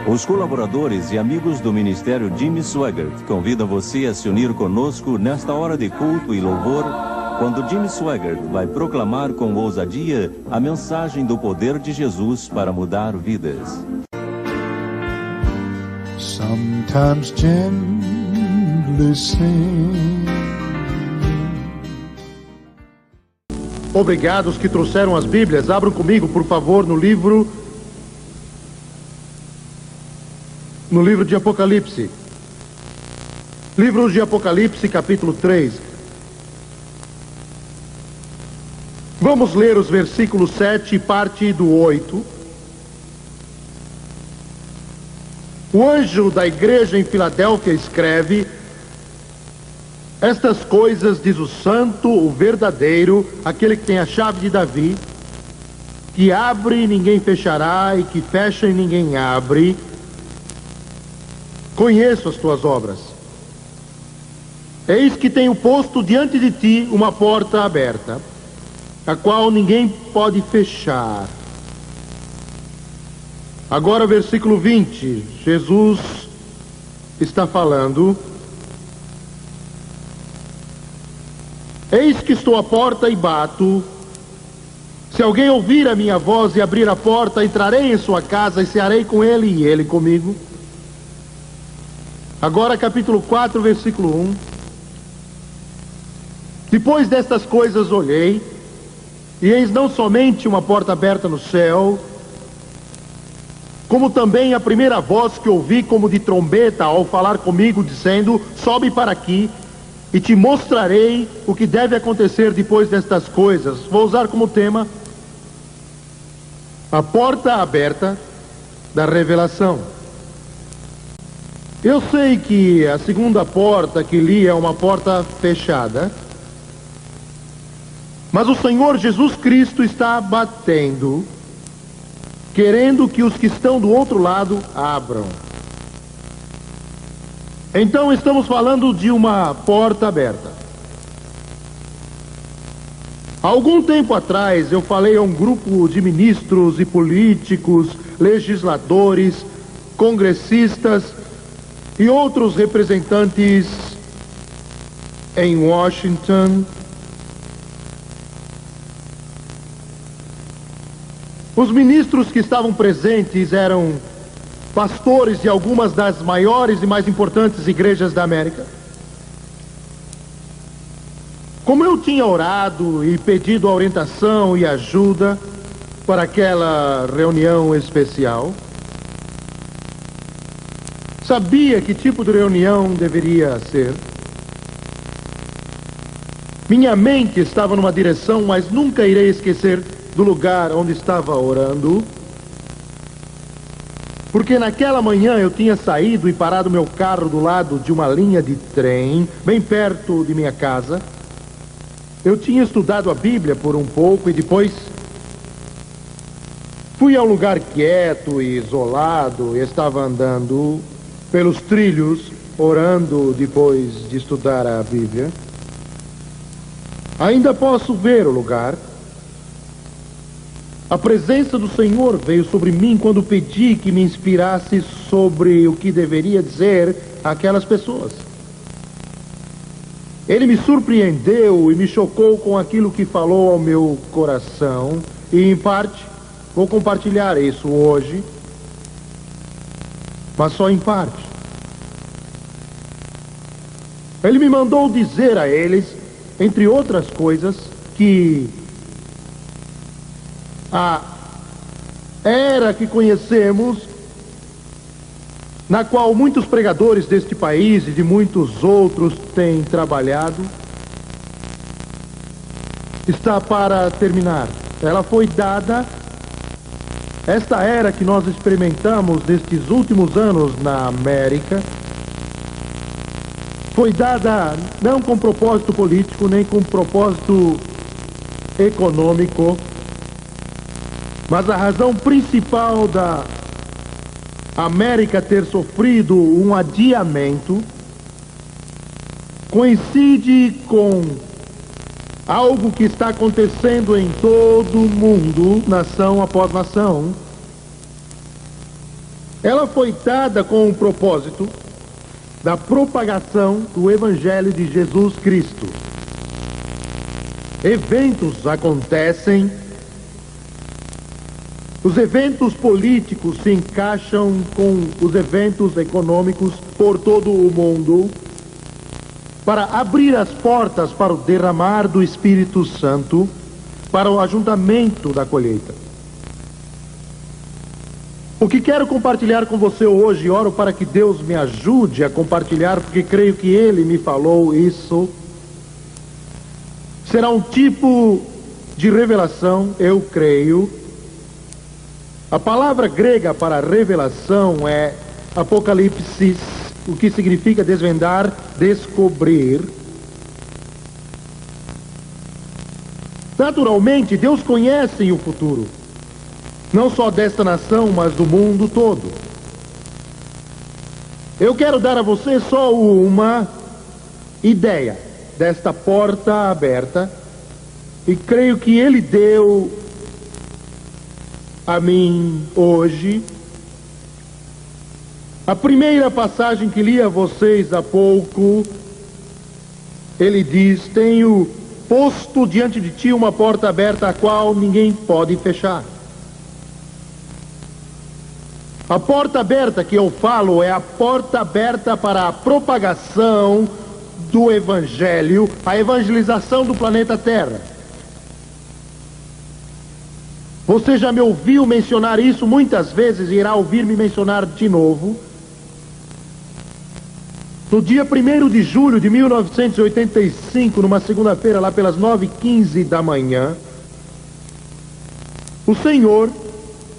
Os colaboradores e amigos do Ministério Jimmy Swaggart convidam você a se unir conosco nesta hora de culto e louvor, quando Jimmy Swaggart vai proclamar com ousadia a mensagem do poder de Jesus para mudar vidas. Sometimes gently sing. Obrigado, os que trouxeram as Bíblias. Abram comigo, por favor, no livro de Apocalipse. Livro de Apocalipse, capítulo 3. Vamos ler os versículos 7 e parte do 8. O anjo da igreja em Filadélfia escreve: estas coisas diz o santo, o verdadeiro, aquele que tem a chave de Davi, que abre e ninguém fechará, e que fecha e ninguém abre. Conheço as tuas obras. Eis que tenho posto diante de ti uma porta aberta, a qual ninguém pode fechar. Agora, versículo 20, Jesus está falando: eis que estou à porta e bato. Se alguém ouvir a minha voz e abrir a porta, entrarei em sua casa e cearei com ele e ele comigo. Agora, capítulo 4, versículo 1. Depois destas coisas olhei, e eis não somente uma porta aberta no céu, como também a primeira voz que ouvi como de trombeta ao falar comigo, dizendo: sobe para aqui, e te mostrarei o que deve acontecer depois destas coisas. Vou usar como tema a porta aberta da revelação. Eu sei que a segunda porta que li é uma porta fechada, mas o Senhor Jesus Cristo está batendo, querendo que os que estão do outro lado abram. Então estamos falando de uma porta aberta. Há algum tempo atrás eu falei a um grupo de ministros e políticos, legisladores, congressistas e outros representantes em Washington. Os ministros que estavam presentes eram pastores de algumas das maiores e mais importantes igrejas da América. Como eu tinha orado e pedido orientação e ajuda para aquela reunião especial, sabia que tipo de reunião deveria ser. Minha mente estava numa direção, mas nunca irei esquecer do lugar onde estava orando, porque naquela manhã eu tinha saído e parado meu carro do lado de uma linha de trem, bem perto de minha casa. Eu tinha estudado a Bíblia por um pouco e depois fui a um lugar quieto e isolado e estava andando pelos trilhos, orando depois de estudar a Bíblia. Ainda posso ver o lugar. A presença do Senhor veio sobre mim quando pedi que me inspirasse sobre o que deveria dizer àquelas pessoas. Ele me surpreendeu e me chocou com aquilo que falou ao meu coração, e em parte vou compartilhar isso hoje, mas só em parte. Ele me mandou dizer a eles, entre outras coisas, que a era que conhecemos, na qual muitos pregadores deste país e de muitos outros têm trabalhado, está para terminar. Ela foi dada, esta era que nós experimentamos nestes últimos anos na América, foi dada não com propósito político, nem com propósito econômico, mas a razão principal da América ter sofrido um adiamento coincide com algo que está acontecendo em todo o mundo, nação após nação, Ela foi dada com o propósito da propagação do Evangelho de Jesus Cristo. Eventos acontecem, os eventos políticos se encaixam com os eventos econômicos por todo o mundo para abrir as portas para o derramar do Espírito Santo, para o ajuntamento da colheita. O que quero compartilhar com você hoje, oro para que Deus me ajude a compartilhar, porque creio que Ele me falou isso, será um tipo de revelação, eu creio. A palavra grega para revelação é apocalipsis, o que significa desvendar, descobrir. Naturalmente, Deus conhece o futuro, não só desta nação, mas do mundo todo. Eu quero dar a você só uma ideia desta porta aberta, e creio que Ele deu a mim hoje. A primeira passagem que li a vocês há pouco, ele diz: tenho posto diante de ti uma porta aberta, a qual ninguém pode fechar. A porta aberta que eu falo é a porta aberta para a propagação do Evangelho, a evangelização do planeta Terra. Você já me ouviu mencionar isso muitas vezes e irá ouvir-me mencionar de novo. No dia 1º de julho de 1985, numa segunda-feira, lá pelas 9h15 da manhã, o Senhor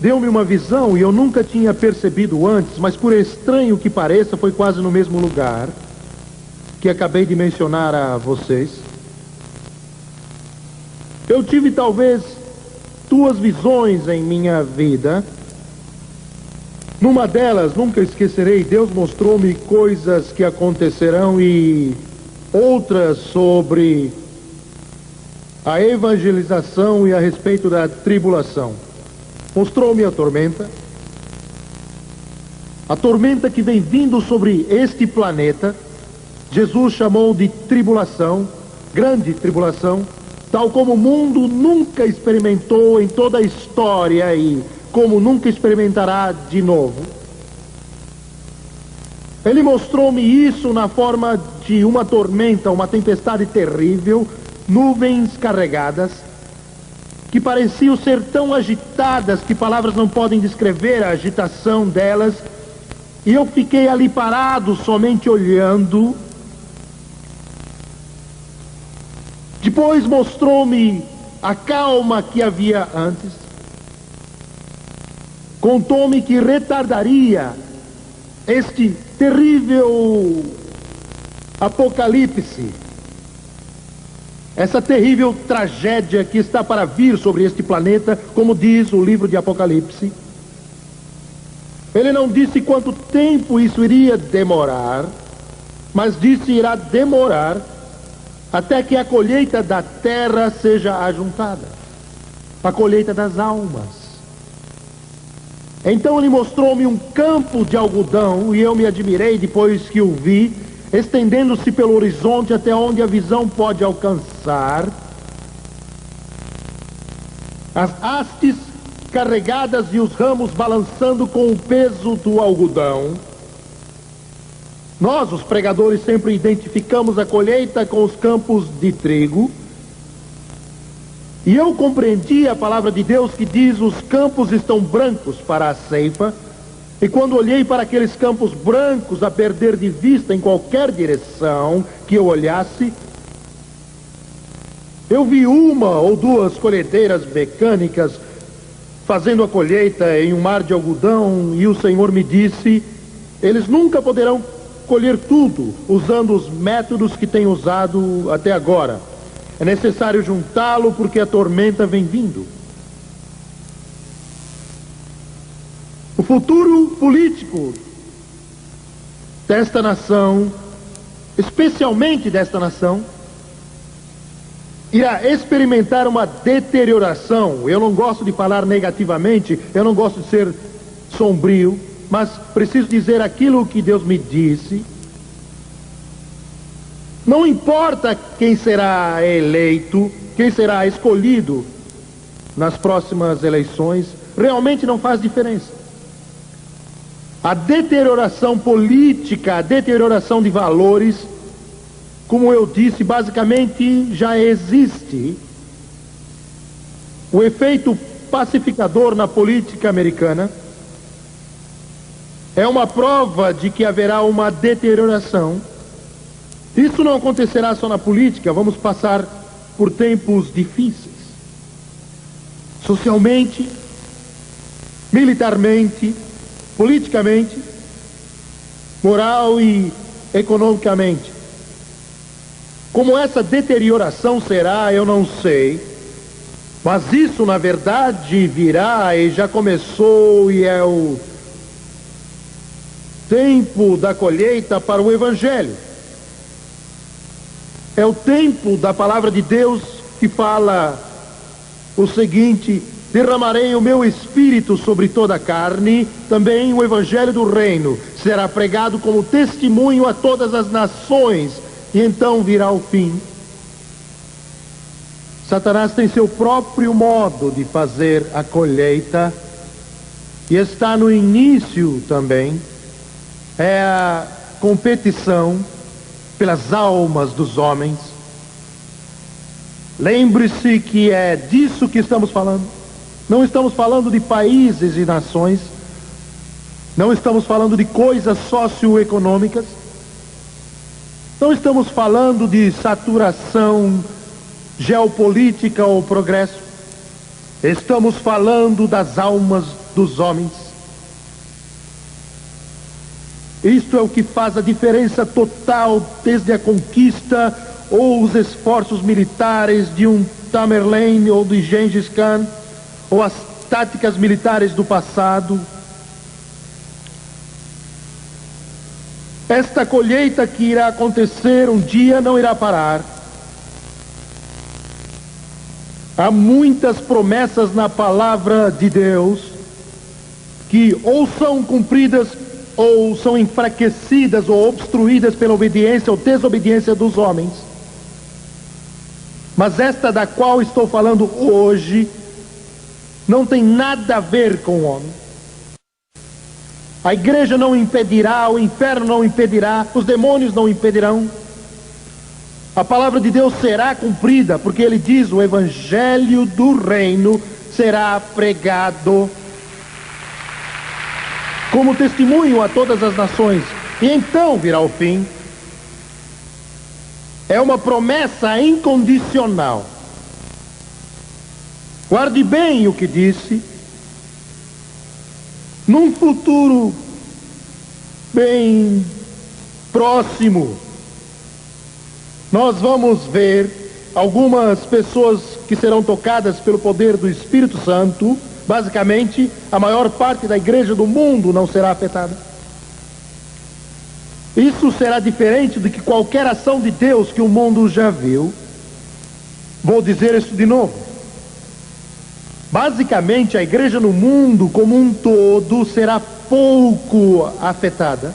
deu-me uma visão e eu nunca tinha percebido antes, mas por estranho que pareça, foi quase no mesmo lugar que acabei de mencionar a vocês. Eu tive talvez 2 visões em minha vida. Numa delas, nunca esquecerei, Deus mostrou-me coisas que acontecerão e outras sobre a evangelização e a respeito da tribulação. Mostrou-me a tormenta que vem vindo sobre este planeta. Jesus chamou de tribulação, grande tribulação, tal como o mundo nunca experimentou em toda a história e como nunca experimentará de novo. Ele mostrou-me isso na forma de uma tormenta, uma tempestade terrível, nuvens carregadas, que pareciam ser tão agitadas que palavras não podem descrever a agitação delas, e eu fiquei ali parado, somente olhando. Depois mostrou-me a calma que havia antes. Contou-me que retardaria este terrível apocalipse, essa terrível tragédia que está para vir sobre este planeta, como diz o livro de Apocalipse. Ele não disse quanto tempo isso iria demorar, mas disse irá demorar até que a colheita da terra seja ajuntada, a colheita das almas. Então ele mostrou-me um campo de algodão, e eu me admirei depois que o vi, estendendo-se pelo horizonte até onde a visão pode alcançar. As hastes carregadas e os ramos balançando com o peso do algodão. Nós, os pregadores, sempre identificamos a colheita com os campos de trigo. E eu compreendi a palavra de Deus que diz: os campos estão brancos para a ceifa. E quando olhei para aqueles campos brancos a perder de vista em qualquer direção que eu olhasse, eu vi 1 ou 2 colhedeiras mecânicas fazendo a colheita em um mar de algodão, e o Senhor me disse: eles nunca poderão colher tudo usando os métodos que têm usado até agora. É necessário juntá-lo porque a tormenta vem vindo. O futuro político desta nação, especialmente desta nação, irá experimentar uma deterioração. Eu não gosto de falar negativamente, eu não gosto de ser sombrio, mas preciso dizer aquilo que Deus me disse. Não importa quem será eleito, quem será escolhido nas próximas eleições, realmente não faz diferença. A deterioração política, a deterioração de valores, como eu disse, basicamente já existe. O efeito pacificador na política americana é uma prova de que haverá uma deterioração. Isso não acontecerá só na política, vamos passar por tempos difíceis. Socialmente, militarmente, politicamente, moral e economicamente. Como essa deterioração será, eu não sei, mas isso na verdade virá e já começou, e é o tempo da colheita para o Evangelho. É o tempo da palavra de Deus que fala o seguinte: derramarei o meu espírito sobre toda a carne, também o evangelho do reino será pregado como testemunho a todas as nações, e então virá o fim. Satanás tem seu próprio modo de fazer a colheita, e está no início também. É a competição pelas almas dos homens. Lembre-se que é disso que estamos falando. Não estamos falando de países e nações, não estamos falando de coisas socioeconômicas, não estamos falando de saturação geopolítica ou progresso. Estamos falando das almas dos homens. Isto é o que faz a diferença total desde a conquista ou os esforços militares de um Tamerlane ou de Gengis Khan, ou as táticas militares do passado. Esta colheita que irá acontecer um dia não irá parar. Há muitas promessas na palavra de Deus que ou são cumpridas ou são enfraquecidas ou obstruídas pela obediência ou desobediência dos homens. Mas esta da qual estou falando hoje não tem nada a ver com o homem. A igreja não impedirá, o inferno não impedirá, os demônios não impedirão. A palavra de Deus será cumprida, porque ele diz: o evangelho do reino será pregado como testemunho a todas as nações, e então virá o fim. É uma promessa incondicional. Guarde bem o que disse. Num futuro bem próximo, nós vamos ver algumas pessoas que serão tocadas pelo poder do Espírito Santo. Basicamente, a maior parte da igreja do mundo não será afetada. Isso será diferente do que qualquer ação de Deus que o mundo já viu. Vou dizer isso de novo. Basicamente, a igreja no mundo como um todo será pouco afetada.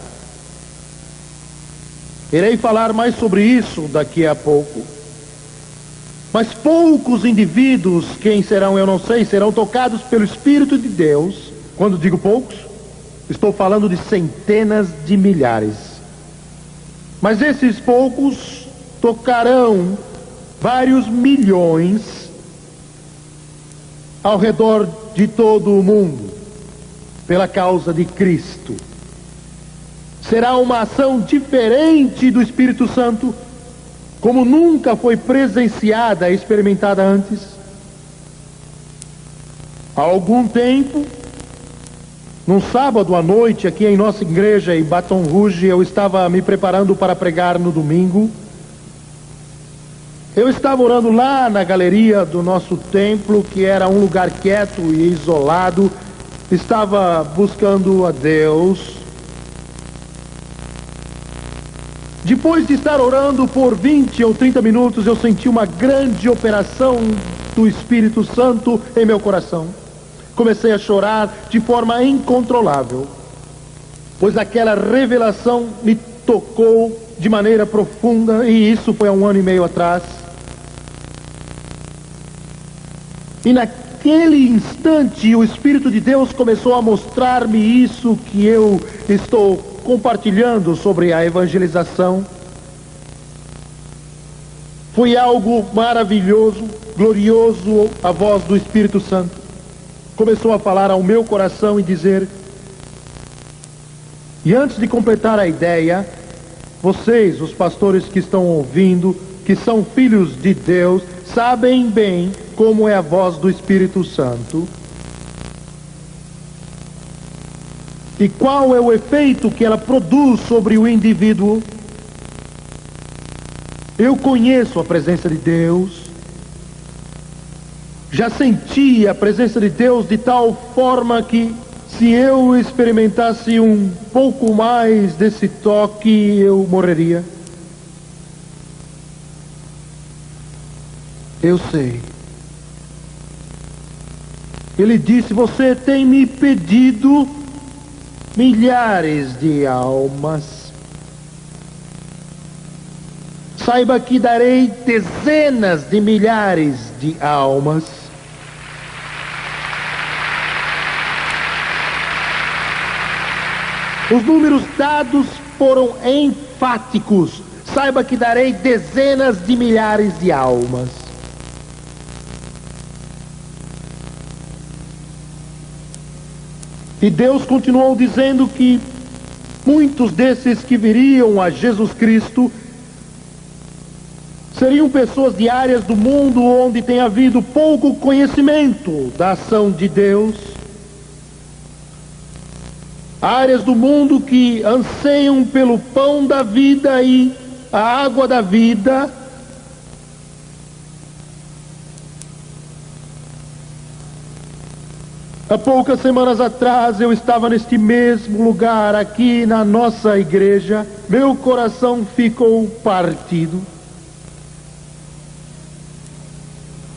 Irei falar mais sobre isso daqui a pouco. Mas poucos indivíduos, quem serão eu não sei, serão tocados pelo Espírito de Deus. Quando digo poucos, estou falando de centenas de milhares. Mas esses poucos tocarão vários milhões ao redor de todo o mundo, pela causa de Cristo. Será uma ação diferente do Espírito Santo, como nunca foi presenciada e experimentada antes. Há algum tempo, num sábado à noite, aqui em nossa igreja em Baton Rouge, eu estava me preparando para pregar no domingo. Eu estava orando lá na galeria do nosso templo, que era um lugar quieto e isolado. Estava buscando a Deus. Depois de estar orando por 20 ou 30 minutos, eu senti uma grande operação do Espírito Santo em meu coração. Comecei a chorar de forma incontrolável. pois aquela revelação me tocou de maneira profunda, e isso foi há 1 ano e meio atrás. E naquele instante o Espírito de Deus começou a mostrar-me isso que eu estou compartilhando sobre a evangelização. Foi algo maravilhoso, glorioso. A voz do Espírito Santo começou a falar ao meu coração e dizer: e antes de completar a ideia, vocês, os pastores que estão ouvindo, que são filhos de Deus, sabem bem como é a voz do Espírito Santo e qual é o efeito que ela produz sobre o indivíduo. Eu conheço a presença de Deus, já senti a presença de Deus de tal forma que, se eu experimentasse um pouco mais desse toque, eu morreria. Eu sei. Ele disse: você tem me pedido milhares de almas. Saiba que darei dezenas de milhares de almas. Os números dados foram enfáticos. Saiba que darei dezenas de milhares de almas. E Deus continuou dizendo que muitos desses que viriam a Jesus Cristo seriam pessoas de áreas do mundo onde tem havido pouco conhecimento da ação de Deus. Áreas do mundo que anseiam pelo pão da vida e a água da vida. Há poucas semanas atrás eu estava neste mesmo lugar aqui na nossa igreja. Meu coração ficou partido.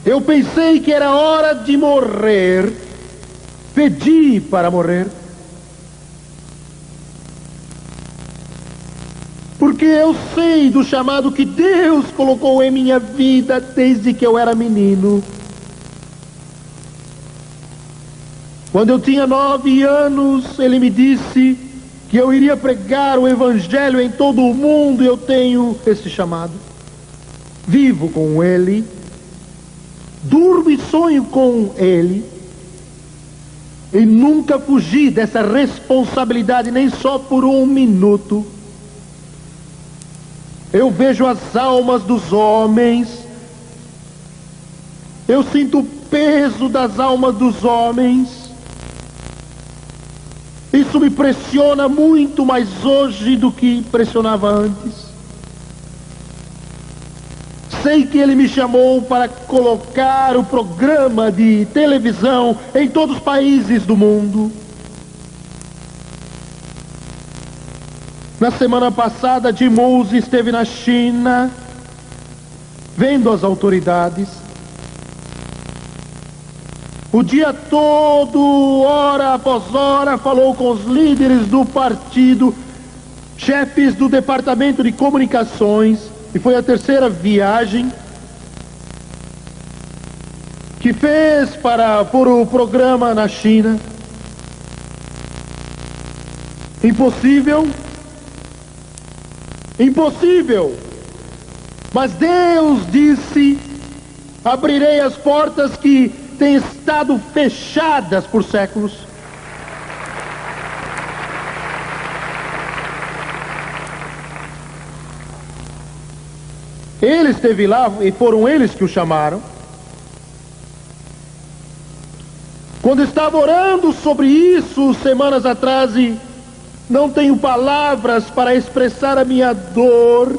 Eu pensei que era hora de morrer. Pedi para morrer. Porque eu sei do chamado que Deus colocou em minha vida desde que eu era menino. Quando eu tinha 9 anos, Ele me disse que eu iria pregar o Evangelho em todo o mundo. E eu tenho esse chamado. Vivo com Ele. Durmo e sonho com Ele. E nunca fugi dessa responsabilidade, nem só por 1 minuto. Eu vejo as almas dos homens. Eu sinto o peso das almas dos homens. Isso me pressiona muito mais hoje do que pressionava antes. Sei que Ele me chamou para colocar o programa de televisão em todos os países do mundo. Na semana passada, Jim Moose esteve na China, vendo as autoridades. O dia todo, hora após hora, falou com os líderes do partido, chefes do departamento de comunicações, e foi a 3ª viagem que fez por o programa na China. Impossível. Impossível. Mas Deus disse: abrirei as portas que têm estado fechadas por séculos. Ele esteve lá e foram eles que o chamaram. Quando estava orando sobre isso semanas atrás, e não tenho palavras para expressar a minha dor.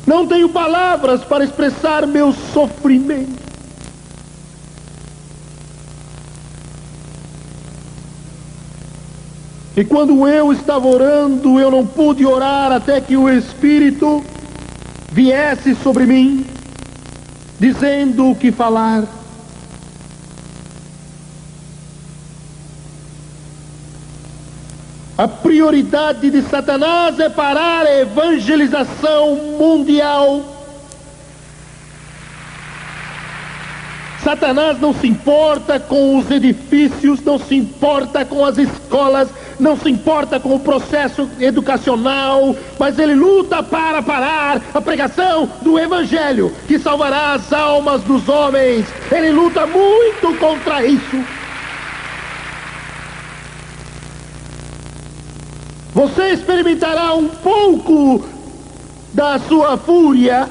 Não tenho palavras para expressar meu sofrimento. E quando eu estava orando, eu não pude orar até que o Espírito viesse sobre mim, dizendo o que falar. A prioridade de Satanás é parar a evangelização mundial. Satanás não se importa com os edifícios, não se importa com as escolas, não se importa com o processo educacional, mas ele luta para parar a pregação do Evangelho, que salvará as almas dos homens. Ele luta muito contra isso. Você experimentará um pouco da sua fúria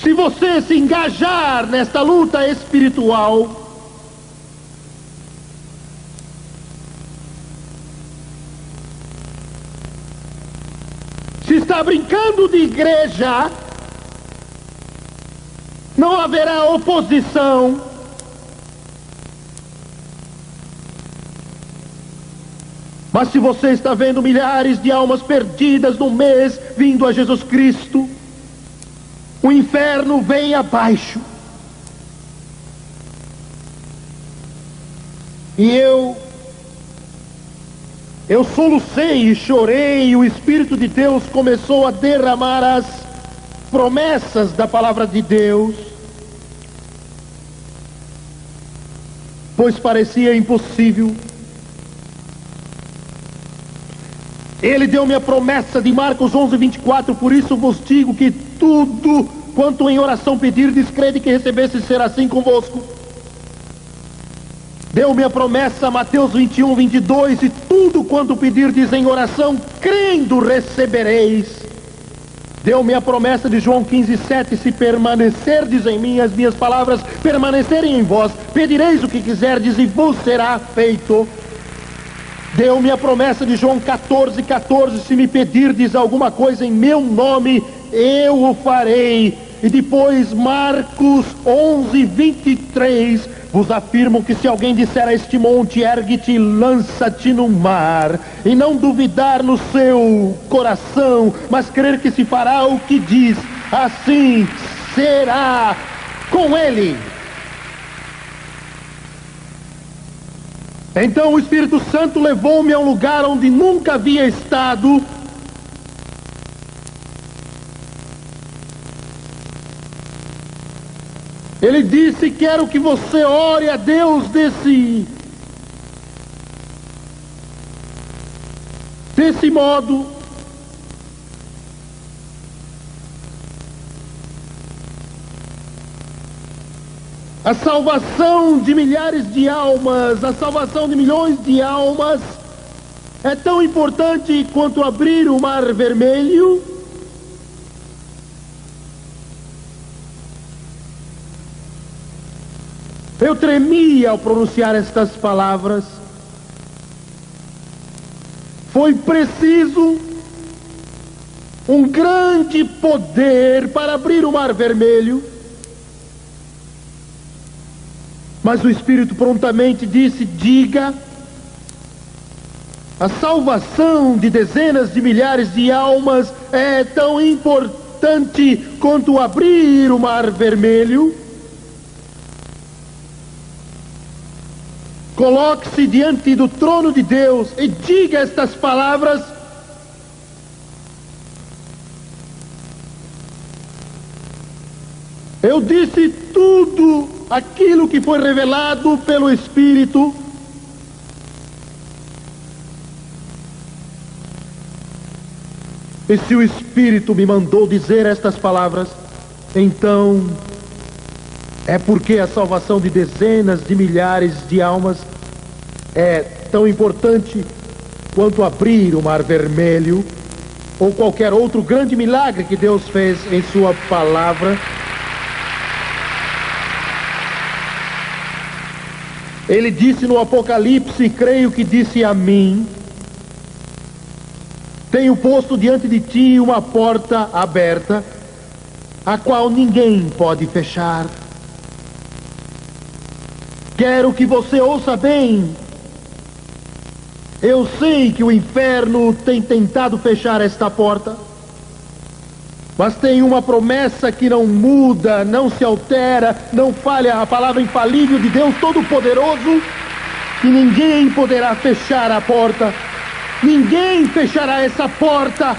se você se engajar nesta luta espiritual. Se está brincando de igreja, não haverá oposição. Mas se você está vendo milhares de almas perdidas no mês vindo a Jesus Cristo, o inferno vem abaixo. E eu solucei e chorei, e o Espírito de Deus começou a derramar as promessas da palavra de Deus, pois parecia impossível. Ele deu-me a promessa de Marcos 11:24, por isso vos digo que tudo quanto em oração pedirdes, crede que recebesse, será assim convosco. Deu-me a promessa, Mateus 21:22, e tudo quanto pedirdes em oração, crendo recebereis. Deu-me a promessa de João 15:7, se permanecerdes em mim, as minhas palavras permanecerem em vós, pedireis o que quiserdes e vos será feito. Deu-me a promessa de João 14:14, se me pedirdes alguma coisa em meu nome, eu o farei. E depois Marcos 11:23, vos afirmo que se alguém disser a este monte, ergue-te e lança-te no mar, e não duvidar no seu coração, mas crer que se fará o que diz, assim será com ele. Então o Espírito Santo levou-me a um lugar onde nunca havia estado. Ele disse: quero que você ore a Deus desse modo. A salvação de milhares de almas, a salvação de milhões de almas é tão importante quanto abrir o Mar Vermelho. Eu tremia ao pronunciar estas palavras. Foi preciso um grande poder para abrir o Mar Vermelho. Mas o Espírito prontamente disse: diga, a salvação de dezenas de milhares de almas é tão importante quanto abrir o Mar Vermelho. Coloque-se diante do trono de Deus e diga estas palavras. Eu disse tudo aquilo que foi revelado pelo Espírito. E se o Espírito me mandou dizer estas palavras, então é porque a salvação de dezenas de milhares de almas é tão importante quanto abrir o Mar Vermelho ou qualquer outro grande milagre que Deus fez em sua palavra. Ele disse no Apocalipse, creio que disse a mim: tenho posto diante de ti uma porta aberta, a qual ninguém pode fechar. Quero que você ouça bem. Eu sei que o inferno tem tentado fechar esta porta, mas tem uma promessa que não muda, não se altera, não falha, a palavra infalível de Deus Todo-Poderoso. e ninguém poderá fechar a porta. Ninguém fechará essa porta.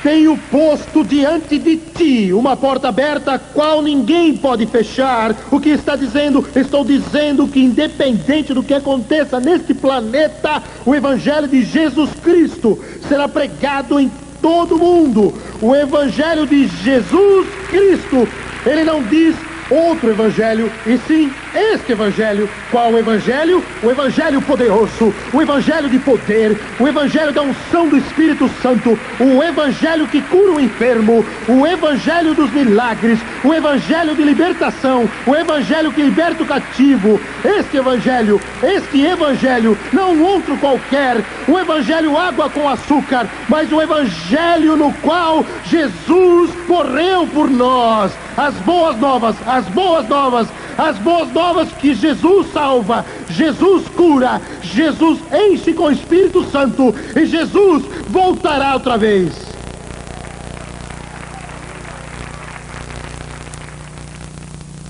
Tenho posto diante de ti uma porta aberta, a qual ninguém pode fechar. O que está dizendo? Estou dizendo que independente do que aconteça neste planeta, o Evangelho de Jesus Cristo será pregado em todo o mundo. O Evangelho de Jesus Cristo, ele não diz outro evangelho, e sim este evangelho. Qual o evangelho? O evangelho poderoso, o evangelho de poder, o evangelho da unção do Espírito Santo, o evangelho que cura o enfermo, o evangelho dos milagres, o evangelho de libertação, o evangelho que liberta o cativo. Este evangelho, não outro qualquer, o evangelho água com açúcar, mas o evangelho no qual Jesus morreu por nós. As boas novas, as boas novas, as boas novas que Jesus salva, Jesus cura, Jesus enche com o Espírito Santo e Jesus voltará outra vez.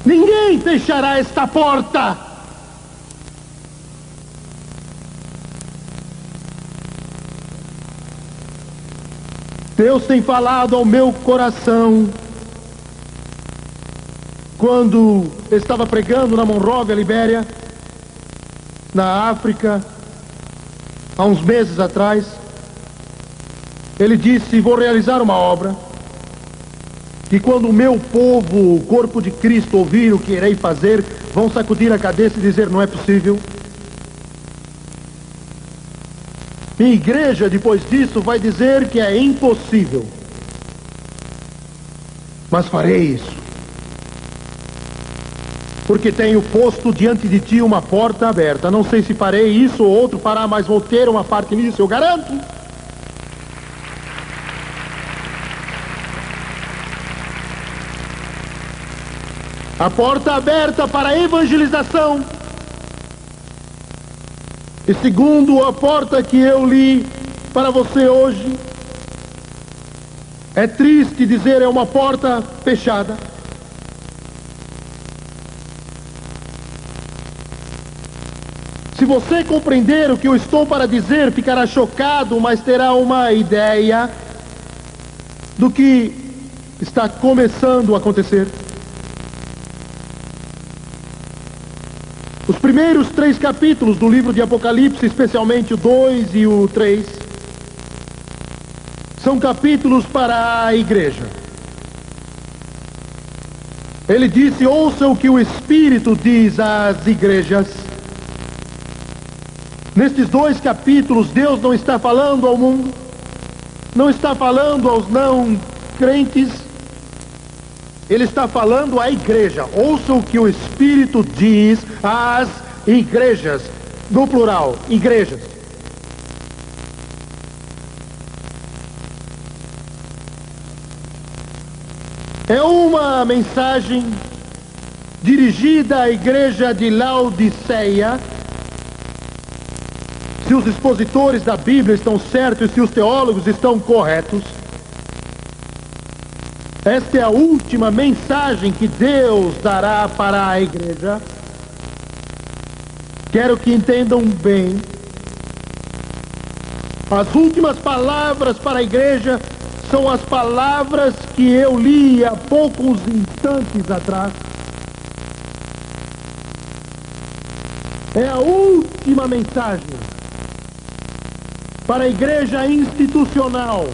Ninguém fechará esta porta. Deus tem falado ao meu coração. Quando estava pregando na Monróvia, Libéria, na África, há uns meses atrás, ele disse: vou realizar uma obra, e quando o meu povo, o corpo de Cristo, ouvir o que irei fazer, vão sacudir a cabeça e dizer: não é possível. Minha igreja, depois disso, vai dizer que é impossível. Mas farei isso, porque tenho posto diante de ti uma porta aberta. Não sei se farei isso ou outro fará, mas vou ter uma parte nisso, eu garanto. A porta aberta para a evangelização. E segundo a porta que eu li para você hoje, é triste dizer, é uma porta fechada. Se você compreender o que eu estou para dizer, ficará chocado, mas terá uma ideia do que está começando a acontecer. Os primeiros 3 capítulos do livro de Apocalipse, especialmente o 2 e o 3, são capítulos para a igreja. Ele disse: ouça o que o Espírito diz às igrejas. Nestes 2 capítulos, Deus não está falando ao mundo, não está falando aos não crentes, Ele está falando à igreja. Ouça o que o Espírito diz às igrejas, no plural, igrejas. É uma mensagem dirigida à igreja de Laodiceia. Se os expositores da Bíblia estão certos e se os teólogos estão corretos, esta é a última mensagem que Deus dará para a igreja. Quero que entendam bem. As últimas palavras para a igreja são as palavras que eu li há poucos instantes atrás. É a última mensagem para a igreja institucional.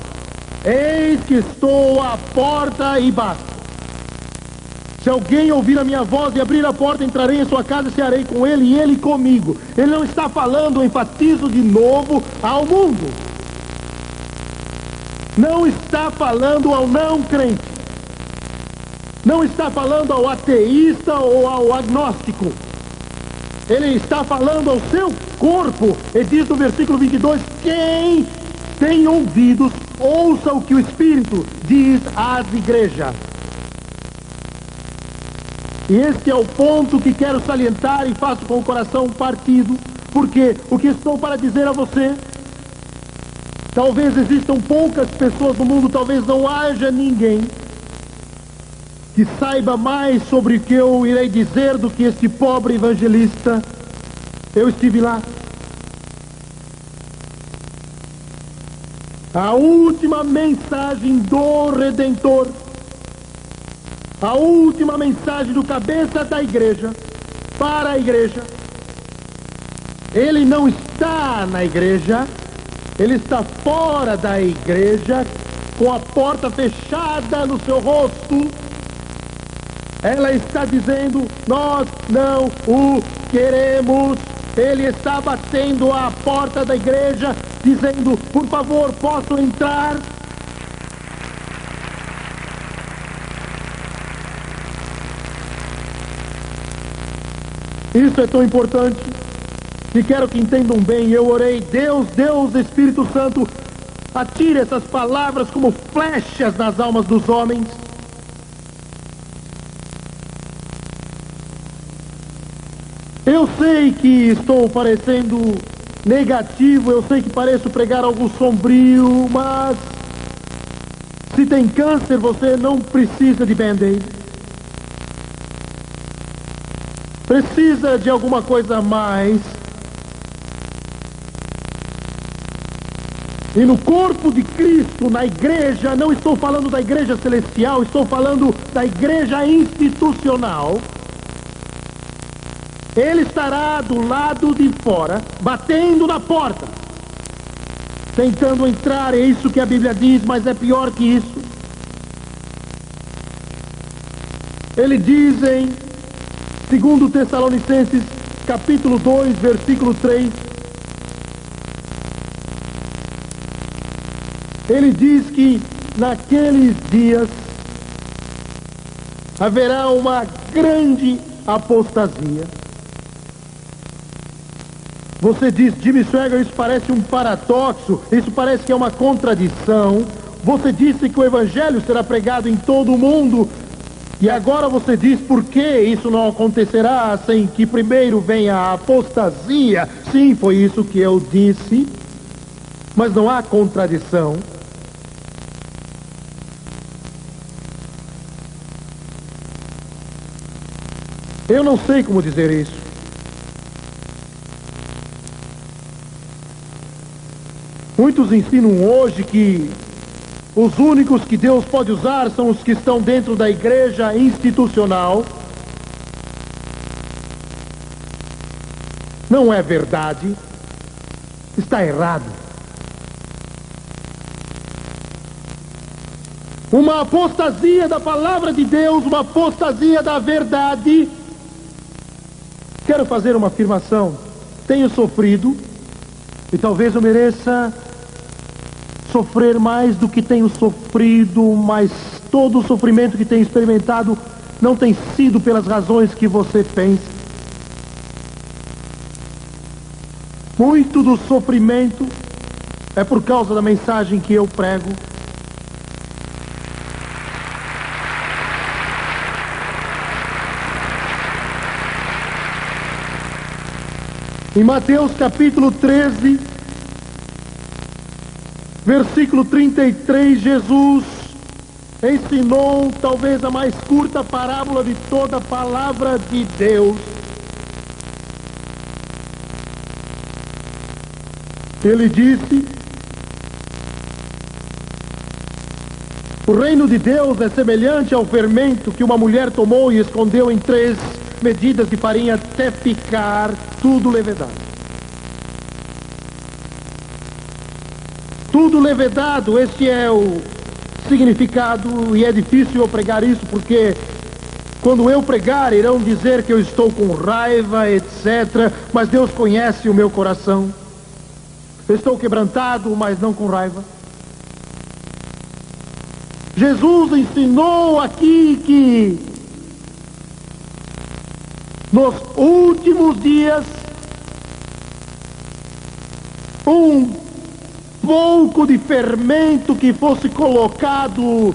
Eis que estou à porta e bato. Se alguém ouvir a minha voz e abrir a porta, entrarei em sua casa e cearei com ele e ele comigo. Ele não está falando, enfatizo de novo, ao mundo. Não está falando ao não crente. Não está falando ao ateísta ou ao agnóstico. Ele está falando ao seu corpo. E diz no versículo 22, quem tem ouvidos, ouça o que o Espírito diz às igrejas. E este é o ponto que quero salientar e faço com o coração partido, porque o que estou para dizer a você, talvez existam poucas pessoas no mundo, talvez não haja ninguém que saiba mais sobre o que eu irei dizer do que este pobre evangelista. Eu estive lá. A última mensagem do Redentor, a última mensagem do cabeça da igreja para a igreja. Ele não está na igreja, ele está fora da igreja, com a porta fechada no seu rosto. Ela está dizendo: nós não o queremos. Ele está batendo a porta da igreja, dizendo: por favor, posso entrar? Isso é tão importante que quero que entendam bem. Eu orei: Deus, Espírito Santo, atire essas palavras como flechas nas almas dos homens. Eu sei que estou parecendo negativo, eu sei que pareço pregar algo sombrio, mas se tem câncer, você não precisa de band-aid. Precisa de alguma coisa a mais. E no corpo de Cristo, na igreja, não estou falando da igreja celestial, estou falando da igreja institucional. Ele estará do lado de fora, batendo na porta, tentando entrar. É isso que a Bíblia diz, mas é pior que isso. Ele diz em 2 Tessalonicenses, capítulo 2, versículo 3, ele diz que naqueles dias haverá uma grande apostasia. Você diz: Jimmy Swaggart, isso parece um paradoxo, isso parece que é uma contradição. Você disse que o evangelho será pregado em todo o mundo, e agora você diz: por que isso não acontecerá sem que primeiro venha a apostasia? Sim, foi isso que eu disse, mas não há contradição. Eu não sei como dizer isso. Muitos ensinam hoje que os únicos que Deus pode usar são os que estão dentro da igreja institucional. Não é verdade. Está errado. Uma apostasia da palavra de Deus, uma apostasia da verdade. Quero fazer uma afirmação. Tenho sofrido, e talvez eu mereça sofrer mais do que tenho sofrido, mas todo o sofrimento que tenho experimentado não tem sido pelas razões que você pensa. Muito do sofrimento é por causa da mensagem que eu prego. Em Mateus capítulo 13, versículo 33, Jesus ensinou talvez a mais curta parábola de toda a palavra de Deus. Ele disse: o reino de Deus é semelhante ao fermento que uma mulher tomou e escondeu em 3 medidas de farinha até ficar tudo levedado. Tudo levedado, este é o significado, e é difícil eu pregar isso porque quando eu pregar irão dizer que eu estou com raiva, etc. Mas Deus conhece o meu coração. Eu estou quebrantado, mas não com raiva. Jesus ensinou aqui que nos últimos dias, um pouco de fermento que fosse colocado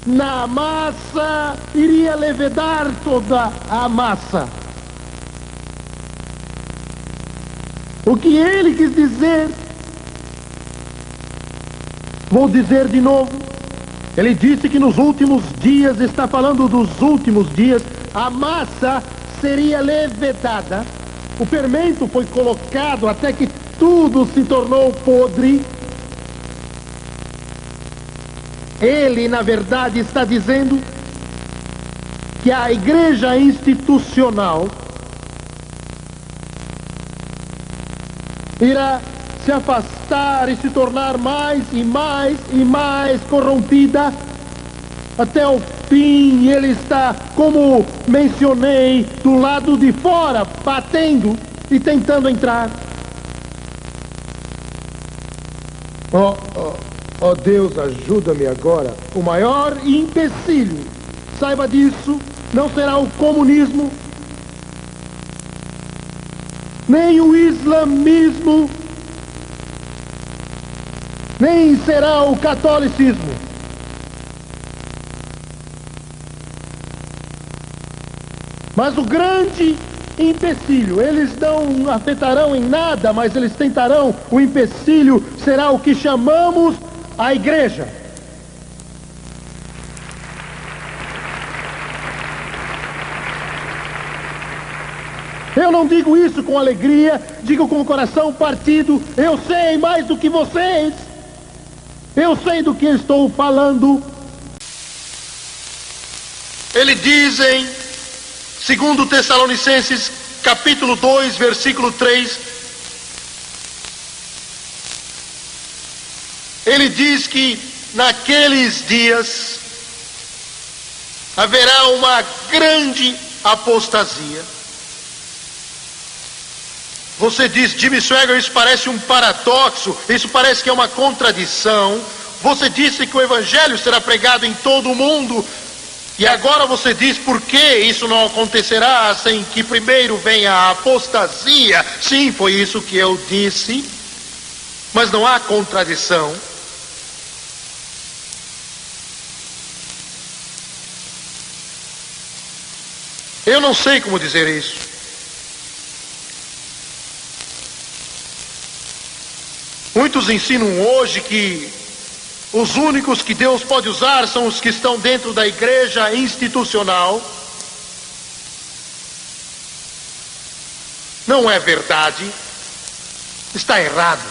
na massa iria levedar toda a massa. O que ele quis dizer, vou dizer de novo. Ele disse que nos últimos dias, está falando dos últimos dias, a massa seria levedada. O fermento foi colocado até que tudo se tornou podre, ele, na verdade, está dizendo que a igreja institucional irá se afastar e se tornar mais e mais e mais corrompida até o fim. Ele está, como mencionei, do lado de fora, batendo e tentando entrar. Oh Deus, ajuda-me agora. O maior empecilho, saiba disso, não será o comunismo, nem o islamismo, nem será o catolicismo. Mas o grande empecilho, eles não afetarão em nada, mas eles tentarão. O empecilho será o que chamamos a igreja. Eu não digo isso com alegria, digo com o coração partido. Eu sei mais do que vocês. Eu sei do que estou falando. Ele diz em 2 Tessalonicenses, capítulo 2, versículo 3, ele diz que naqueles dias haverá uma grande apostasia. Você diz, Jimmy Swaggart, isso parece um paradoxo, isso parece que é uma contradição. Você disse que o evangelho será pregado em todo o mundo, e agora você diz por que isso não acontecerá sem que primeiro venha a apostasia. Sim, foi isso que eu disse, mas não há contradição. Eu não sei como dizer isso. Muitos ensinam hoje que os únicos que Deus pode usar são os que estão dentro da igreja institucional. Não é verdade. Está errado.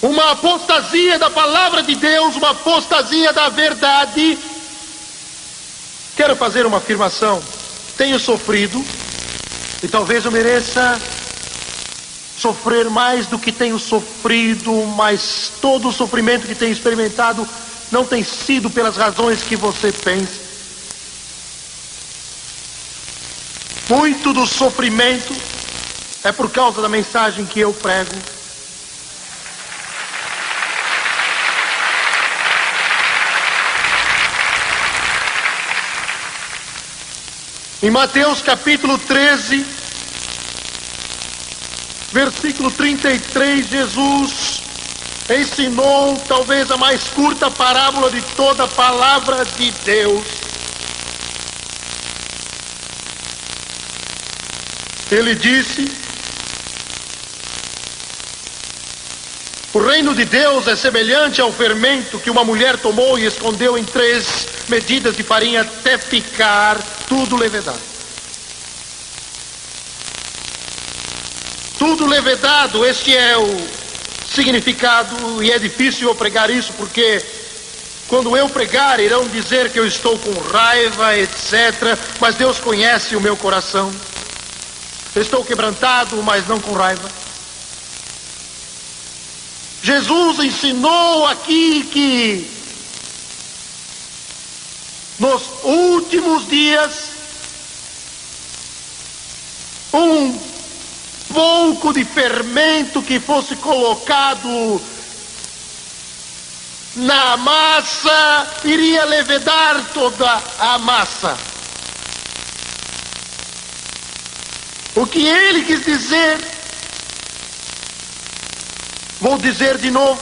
Uma apostasia da palavra de Deus, uma apostasia da verdade. Quero fazer uma afirmação. Tenho sofrido, e talvez eu mereça sofrer mais do que tenho sofrido, mas todo o sofrimento que tenho experimentado não tem sido pelas razões que você pensa. Muito do sofrimento é por causa da mensagem que eu prego. Em Mateus capítulo 13, versículo 33, Jesus ensinou talvez a mais curta parábola de toda a palavra de Deus. Ele disse: o reino de Deus é semelhante ao fermento que uma mulher tomou e escondeu em 3 medidas de farinha até ficar tudo levedado. Tudo levedado, este é o significado, e é difícil eu pregar isso porque quando eu pregar irão dizer que eu estou com raiva, etc. Mas Deus conhece o meu coração. Estou quebrantado, mas não com raiva. Jesus ensinou aqui que nos últimos dias um pouco de fermento que fosse colocado na massa iria levedar toda a massa. O que ele quis dizer, vou dizer de novo,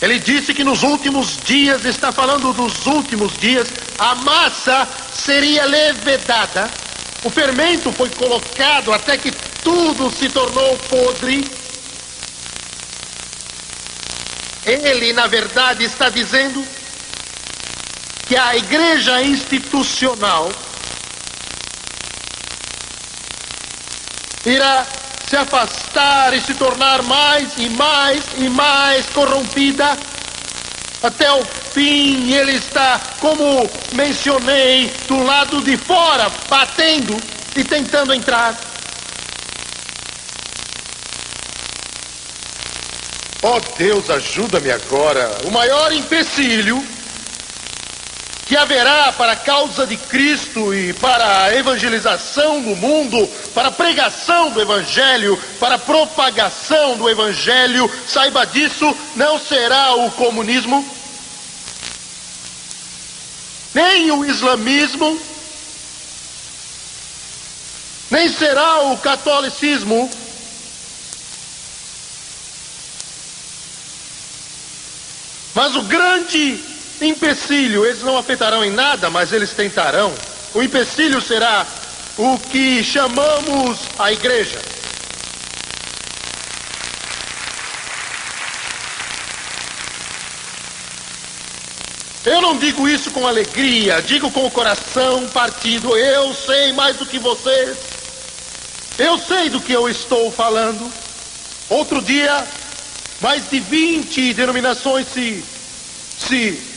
ele disse que nos últimos dias, está falando dos últimos dias, a massa seria levedada, o fermento foi colocado até que tudo se tornou podre. Ele, na verdade, está dizendo que a igreja institucional irá se afastar e se tornar mais e mais e mais corrompida. Até o fim, ele está, como mencionei, do lado de fora, batendo e tentando entrar. Oh Deus, ajuda-me agora. O maior empecilho que haverá para a causa de Cristo e para a evangelização do mundo, para a pregação do Evangelho, para a propagação do Evangelho, saiba disso, não será o comunismo, nem o islamismo, nem será o catolicismo, mas o grande empecilho, eles não afetarão em nada, mas eles tentarão. O empecilho será o que chamamos a igreja. Eu não digo isso com alegria, digo com o coração partido. Eu sei mais do que vocês. Eu sei do que eu estou falando. Outro dia, mais de 20 denominações se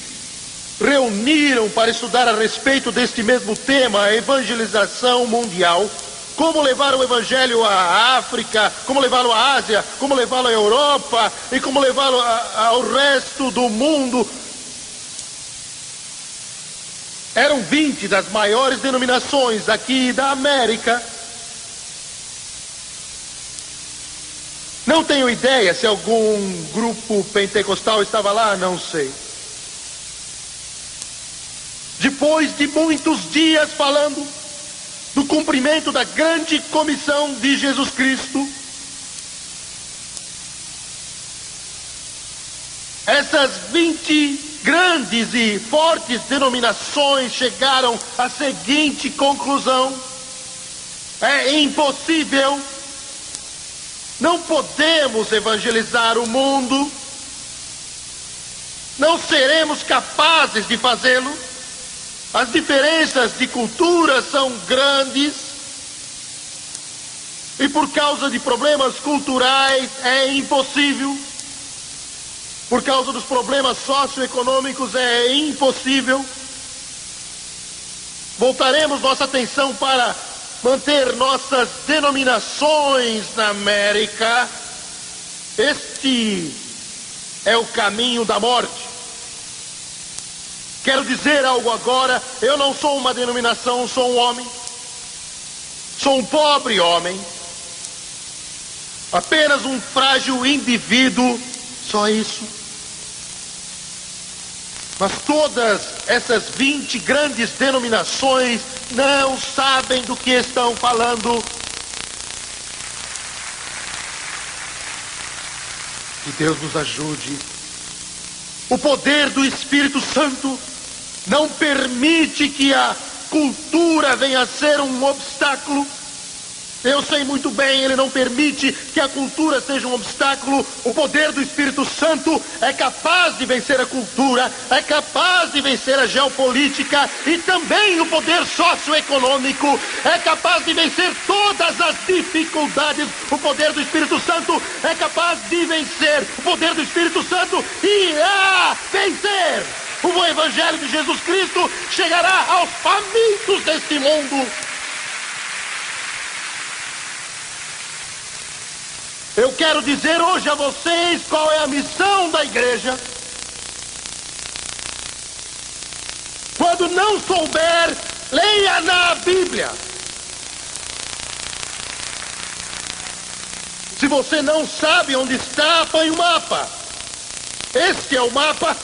reuniram para estudar a respeito deste mesmo tema, a evangelização mundial. Como levar o evangelho à África, como levá-lo à Ásia, como levá-lo à Europa e como levá-lo ao resto do mundo. Eram 20 das maiores denominações aqui da América. Não tenho ideia se algum grupo pentecostal estava lá, não sei. Depois de muitos dias falando do cumprimento da grande comissão de Jesus Cristo, essas 20 grandes e fortes denominações chegaram à seguinte conclusão: é impossível, não podemos evangelizar o mundo, não seremos capazes de fazê-lo. As diferenças de cultura são grandes e por causa de problemas culturais é impossível. Por causa dos problemas socioeconômicos é impossível. Voltaremos nossa atenção para manter nossas denominações na América. Este é o caminho da morte. Quero dizer algo agora. Eu não sou uma denominação, sou um homem. Sou um pobre homem. Apenas um frágil indivíduo. Só isso. Mas todas essas 20 grandes denominações não sabem do que estão falando. Que Deus nos ajude. O poder do Espírito Santo não permite que a cultura venha a ser um obstáculo. Eu sei muito bem, ele não permite que a cultura seja um obstáculo. O poder do Espírito Santo é capaz de vencer a cultura, é capaz de vencer a geopolítica e também o poder socioeconômico, é capaz de vencer todas as dificuldades. O poder do Espírito Santo é capaz de vencer. O poder do Espírito Santo irá vencer. O Evangelho de Jesus Cristo chegará aos famintos deste mundo. Eu quero dizer hoje a vocês qual é a missão da igreja. Quando não souber, leia na Bíblia. Se você não sabe onde está, põe o mapa. Este é o mapa.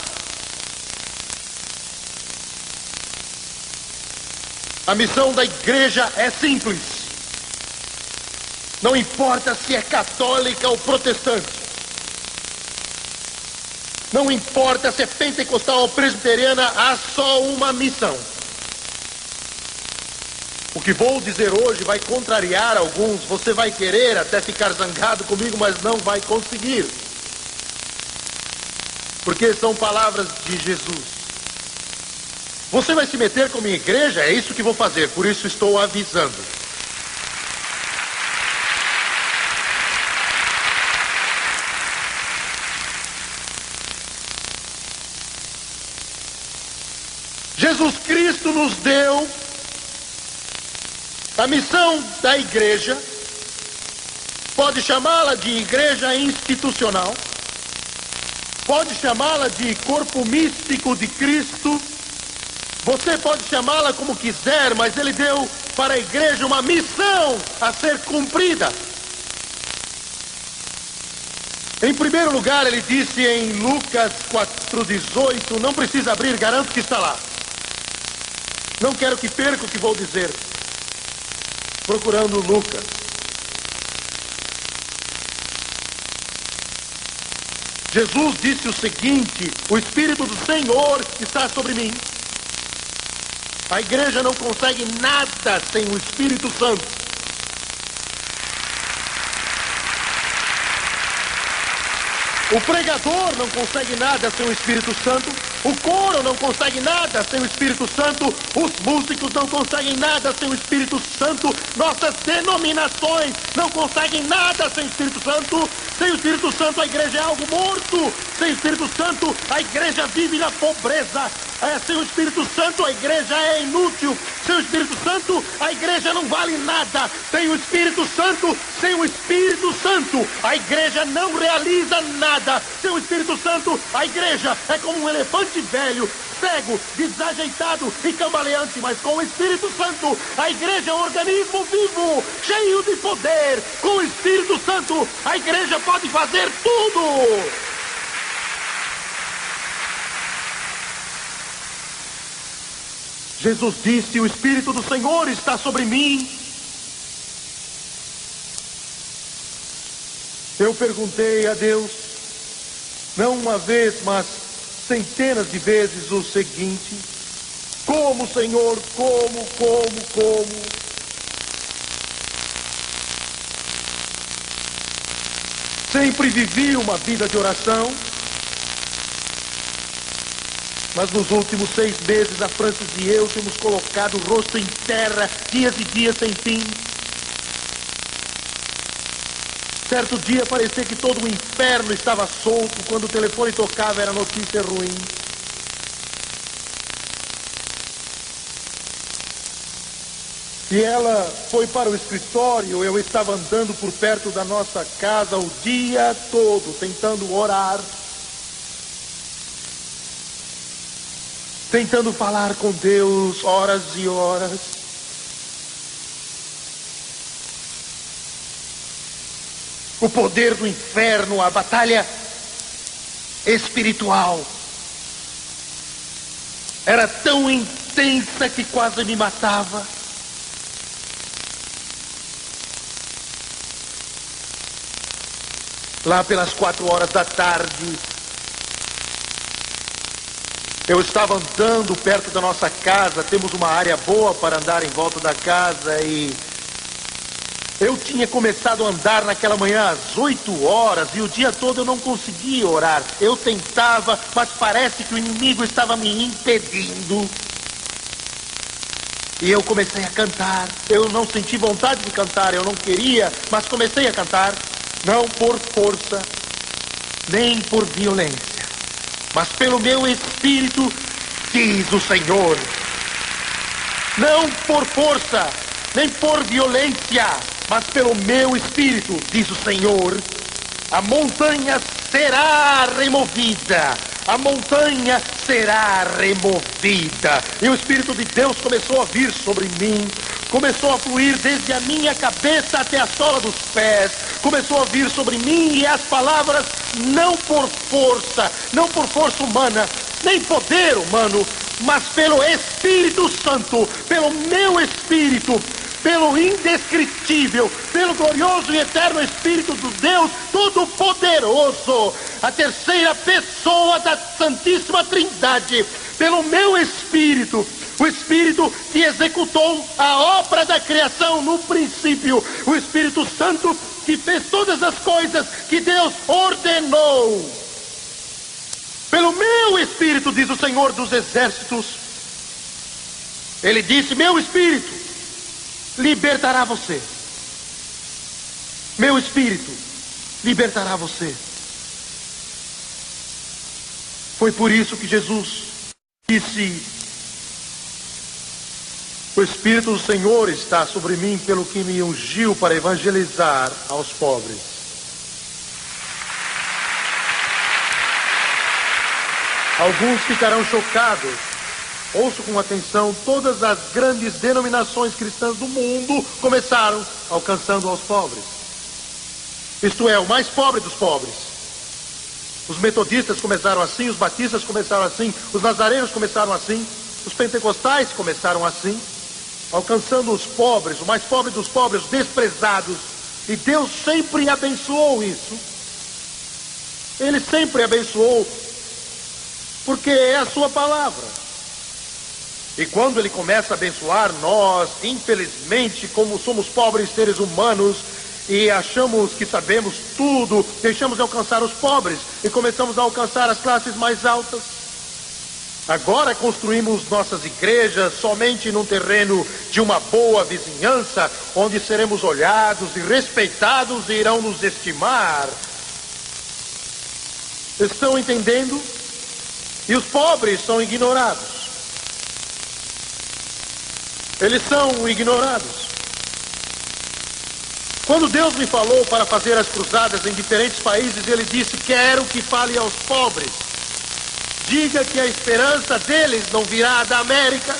A missão da igreja é simples. Não importa se é católica ou protestante. Não importa se é pentecostal ou presbiteriana, há só uma missão. O que vou dizer hoje vai contrariar alguns. Você vai querer até ficar zangado comigo, mas não vai conseguir. Porque são palavras de Jesus. Você vai se meter com minha igreja? É isso que vou fazer, por isso estou avisando. Jesus Cristo nos deu a missão da igreja. Pode chamá-la de igreja institucional, pode chamá-la de corpo místico de Cristo, você pode chamá-la como quiser, mas ele deu para a igreja uma missão a ser cumprida. Em primeiro lugar, ele disse em Lucas 4,18, não precisa abrir, garanto que está lá. Não quero que perca o que vou dizer. Procurando Lucas. Jesus disse o seguinte: o Espírito do Senhor está sobre mim. A igreja não consegue nada sem o Espírito Santo. O pregador não consegue nada sem o Espírito Santo. O coro não consegue nada sem o Espírito Santo. Os músicos não conseguem nada sem o Espírito Santo. Nossas denominações não conseguem nada sem o Espírito Santo. Sem o Espírito Santo a igreja é algo morto. Sem o Espírito Santo a igreja vive na pobreza. Sem o Espírito Santo a igreja é inútil. Sem o Espírito Santo a igreja não vale nada. Sem o Espírito Santo, sem o Espírito Santo a igreja não realiza nada. Sem o Espírito Santo a igreja é como um elefante velho, cego, desajeitado e cambaleante. Mas com o Espírito Santo a igreja é um organismo vivo, cheio de poder. Com o Espírito Santo a igreja pode fazer tudo. Jesus disse: o Espírito do Senhor está sobre mim. Eu perguntei a Deus, não uma vez, mas centenas de vezes, o seguinte: como, Senhor, como? Sempre vivi uma vida de oração, mas nos últimos 6 meses a Francis e eu temos colocado o rosto em terra, dias e dias sem fim. Certo dia parecia que todo o inferno estava solto. Quando o telefone tocava era notícia ruim. E ela foi para o escritório. Eu estava andando por perto da nossa casa o dia todo, tentando orar, tentando falar com Deus horas e horas. O poder do inferno, a batalha espiritual era tão intensa que quase me matava. Lá pelas 4 horas da tarde, eu estava andando perto da nossa casa. Temos uma área boa para andar em volta da casa e eu tinha começado a andar naquela manhã às 8 horas e o dia todo eu não conseguia orar. Eu tentava, mas parece que o inimigo estava me impedindo. E eu comecei a cantar. Eu não senti vontade de cantar, eu não queria, mas comecei a cantar. Não por força, nem por violência, mas pelo meu espírito, diz o Senhor. Não por força, nem por violência, mas pelo meu espírito, diz o Senhor. A montanha será removida. A montanha será removida. E o Espírito de Deus começou a vir sobre mim. Começou a fluir desde a minha cabeça até a sola dos pés. Começou a vir sobre mim e as palavras, não por força, não por força humana, nem poder humano, mas pelo Espírito Santo, pelo meu Espírito, pelo indescritível, pelo glorioso e eterno Espírito do Deus Todo-Poderoso, a terceira pessoa da Santíssima Trindade, pelo meu Espírito, o Espírito que executou a obra da criação no princípio, o Espírito Santo que fez todas as coisas que Deus ordenou. Pelo meu Espírito, diz o Senhor dos Exércitos, Ele disse: meu Espírito libertará você. Meu Espírito libertará você. Foi por isso que Jesus disse: O Espírito do Senhor está sobre mim, pelo que me ungiu para evangelizar aos pobres. Alguns ficarão chocados. Ouço com atenção, todas as grandes denominações cristãs do mundo começaram alcançando aos pobres. Isto é, o mais pobre dos pobres. Os metodistas começaram assim, os batistas começaram assim, os nazarenos começaram assim, os pentecostais começaram assim, alcançando os pobres, o mais pobre dos pobres, os desprezados. E Deus sempre abençoou isso. Ele sempre abençoou, porque é a sua palavra. E quando Ele começa a abençoar, nós, infelizmente, como somos pobres seres humanos e achamos que sabemos tudo, deixamos de alcançar os pobres e começamos a alcançar as classes mais altas. Agora construímos nossas igrejas somente num terreno de uma boa vizinhança, onde seremos olhados e respeitados e irão nos estimar. Estão entendendo? E os pobres são ignorados. Eles são ignorados. Quando Deus me falou para fazer as cruzadas em diferentes países, Ele disse: quero que fale aos pobres. Diga que a esperança deles não virá da América.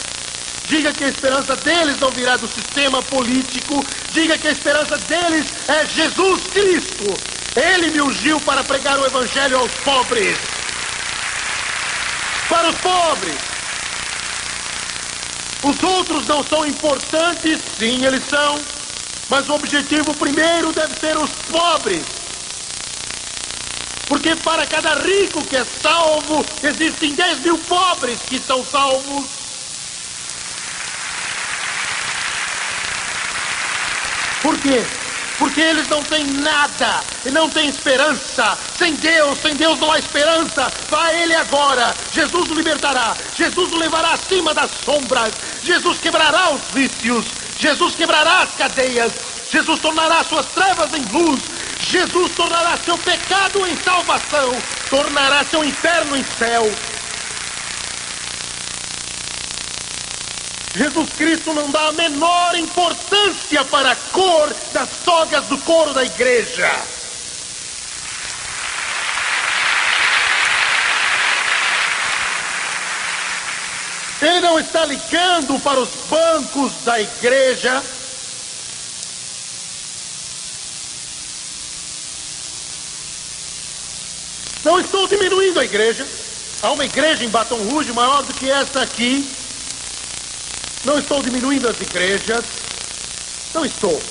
Diga que a esperança deles não virá do sistema político. Diga que a esperança deles é Jesus Cristo. Ele me ungiu para pregar o Evangelho aos pobres. Para os pobres. Os outros não são importantes, sim, eles são, mas o objetivo primeiro deve ser os pobres. Porque para cada rico que é salvo, existem 10.000 pobres que são salvos. Por quê? Porque eles não têm nada e não têm esperança. Sem Deus não há esperança. Vá a Ele agora. Jesus o libertará. Jesus o levará acima das sombras. Jesus quebrará os vícios. Jesus quebrará as cadeias. Jesus tornará suas trevas em luz. Jesus tornará seu pecado em salvação. Tornará seu inferno em céu. Jesus Cristo não dá a menor importância para a cor das togas do coro da igreja. Ele não está ligando para os bancos da igreja. Não estou diminuindo a igreja. Há uma igreja em Baton Rouge maior do que esta aqui. Não estou diminuindo as igrejas. Não estou.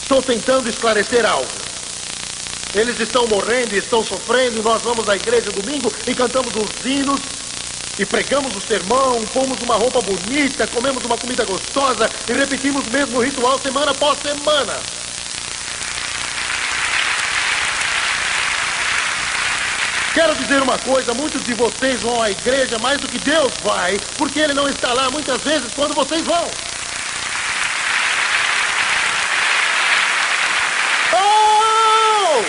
Estou tentando esclarecer algo. Eles estão morrendo e estão sofrendo, e nós vamos à igreja domingo e cantamos os hinos, e pregamos o sermão, pomos uma roupa bonita, comemos uma comida gostosa, e repetimos o mesmo ritual semana após semana. Quero dizer uma coisa, muitos de vocês vão à igreja mais do que Deus vai, porque Ele não está lá muitas vezes quando vocês vão. Oh!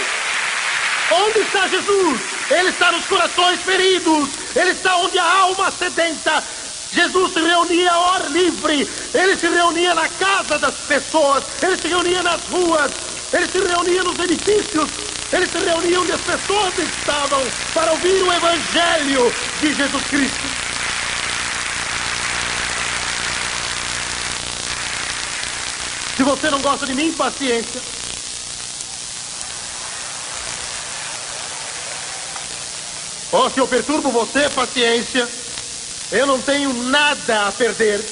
Onde está Jesus? Ele está nos corações feridos, Ele está onde a alma sedenta. Jesus se reunia ao ar livre, Ele se reunia na casa das pessoas, Ele se reunia nas ruas, Ele se reunia nos edifícios. Eles se reuniam onde as pessoas estavam para ouvir o Evangelho de Jesus Cristo. Se você não gosta de mim, paciência. Ou se eu perturbo você, paciência. Eu não tenho nada a perder.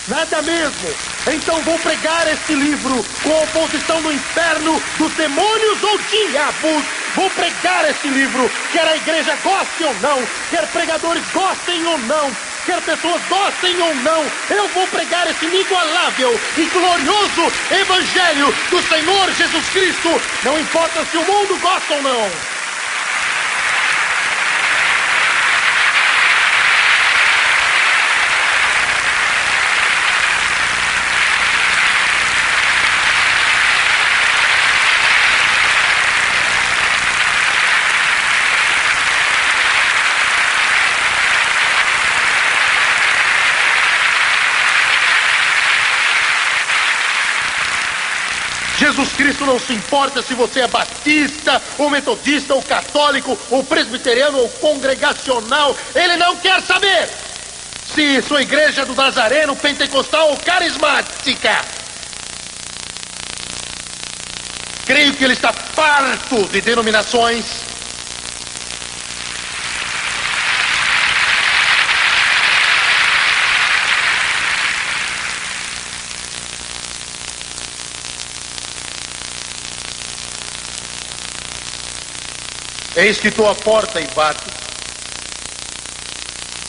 Nada mesmo. Então vou pregar este livro com a oposição do inferno, dos demônios ou diabos. Vou pregar este livro, quer a igreja goste ou não, quer pregadores gostem ou não, quer pessoas gostem ou não. Eu vou pregar esse inigualável e glorioso Evangelho do Senhor Jesus Cristo. Não importa se o mundo gosta ou não. Jesus Cristo não se importa se você é batista, ou metodista, ou católico, ou presbiteriano, ou congregacional. Ele não quer saber se sua igreja é do Nazareno, pentecostal ou carismática. Creio que ele está farto de denominações. Eis que estou à porta e bato,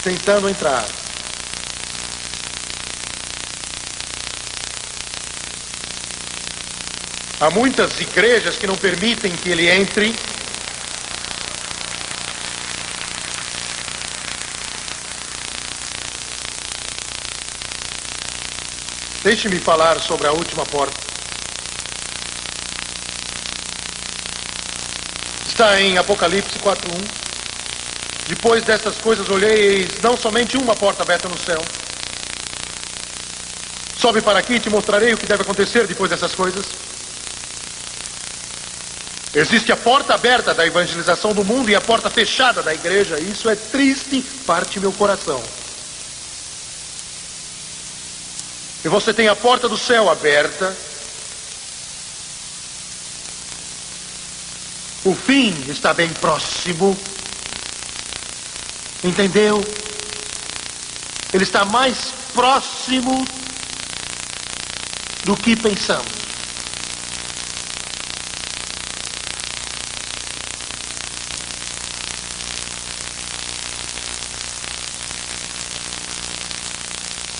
tentando entrar. Há muitas igrejas que não permitem que ele entre. Deixe-me falar sobre a última porta. Está em Apocalipse 4:1. Depois destas coisas olhei, eis não somente uma porta aberta no céu. Sobe para aqui e te mostrarei o que deve acontecer depois dessas coisas. Existe a porta aberta da evangelização do mundo e a porta fechada da igreja. Isso é triste, parte meu coração. E você tem a porta do céu aberta. O fim está bem próximo. Entendeu? Ele está mais próximo do que pensamos.